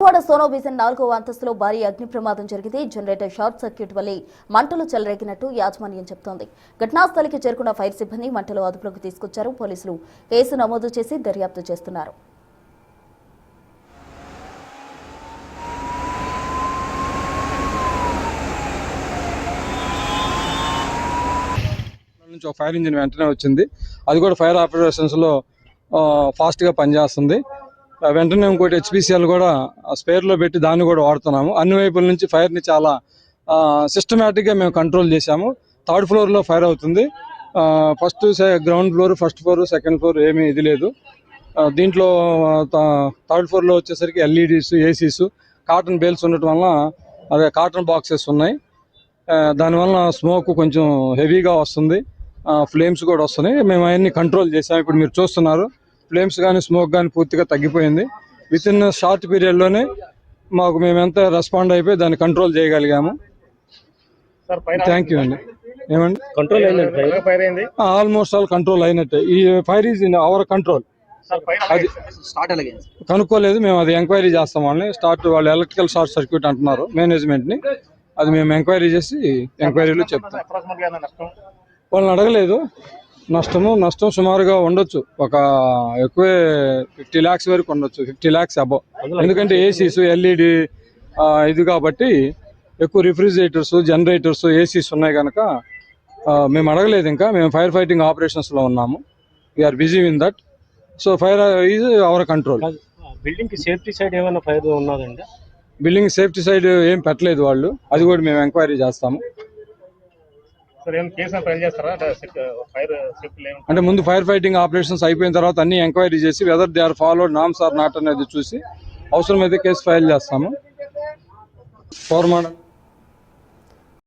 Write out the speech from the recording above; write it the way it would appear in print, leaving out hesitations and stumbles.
Sonovision 4వ అంతస్తులో భారీ అగ్ని ప్రమాదం జరిగింది. జనరేటర్ షార్ట్ సర్క్యూట్ వల్లే మంటలు చెలరేగినట్టు యాజమాన్యం చెబుతోంది. ఘటనాస్థలికి చేరుకున్న ఫైర్ సిబ్బంది మంటలు అదుపులోకి తీసుకొచ్చారు. పోలీసులు కేసు నమోదు చేసి దర్యాప్తు చేస్తున్నారు. ఫైర్ ఇంజిన్ వెంటనే వచ్చింది. అది కూడా ఫైర్ ఆపరేషన్స్ లో ఫాస్ట్ గా పనిచేస్తుంది. వెంటనే ఇంకోటి HPCL కూడా స్పేర్ లో పెట్టి దాన్ని కూడా వాడుతున్నాము. అన్ని వైపుల నుంచి ఫైర్ ని చాలా సిస్టమేటిక్ గా మేము కంట్రోల్ చేశాము. 3rd ఫ్లోర్ లో ఫైర్ అవుతుంది. First ground floor, first floor, second floor ఏమీ ఇది లేదు. దీంట్లో 3rd ఫ్లోర్ లో వచ్చేసరికి LEDs, ACs, కాటన్ బేల్స్ ఉండటం వల్ల అదే కాటన్ బాక్సెస్ ఉన్నాయి. దానివల్ల స్మోక్ కొంచెం హెవీగా వస్తుంది. ఫ్లేమ్స్ కూడా వస్తున్నాయి. మేము అవన్నీ కంట్రోల్ చేసాము. ఇప్పుడు మీరు చూస్తున్నారు, ఫ్లేమ్స్ కానీ స్మోక్ కానీ పూర్తిగా తగ్గిపోయింది. విత్ ఇన్ షార్ట్ పీరియడ్లోనే మేము ఎంత రెస్పాండ్ అయిపోయి దాన్ని కంట్రోల్ చేయగలిగాము. థ్యాంక్ యూ అండి. ఏమండి, కంట్రోల్ అయింది, ఆల్మోస్ట్ ఆల్ కంట్రోల్ అయినట్టే. ఈ fire is in our control. అది కనుక్కోలేదు, మేము అది ఎంక్వైరీ చేస్తాం. వాళ్ళు ఎలక్ట్రికల్ షార్ట్ సర్క్యూట్ అంటున్నారు మేనేజ్మెంట్ని. అది మేము ఎంక్వైరీ చేసి ఎంక్వైరీలో చెప్తాం. వాళ్ళని అడగలేదు. నష్టం సుమారుగా ఉండొచ్చు, ఒక ఎక్కువే 50 lakhs వరకు ఉండొచ్చు, 50 lakhs అబౌవ్. ఎందుకంటే ACs, LED ఇది కాబట్టి ఎక్కువ రిఫ్రిజిరేటర్స్, జనరేటర్స్, ACs ఉన్నాయి కనుక మేము అడగలేదు. ఇంకా మేము ఫైర్ ఫైటింగ్ ఆపరేషన్స్లో ఉన్నాము. We're busy in that. So fire is our control. Building safety side ఏమైనా ఫైర్ ఉన్నదండి? బిల్డింగ్ సేఫ్టీ సైడ్ ఏం పెట్టలేదు వాళ్ళు. అది కూడా మేము ఎంక్వైరీ చేస్తాము. అంటే ముందు ఫైర్ ఫైటింగ్ ఆపరేషన్స్ అయిపోయిన తర్వాత అన్ని ఎంక్వైరీ చేసి whether they are followed norms are not అనేది చూసి అవసరమైతే కేసు ఫైల్ చేస్తాము. 4 మోడల్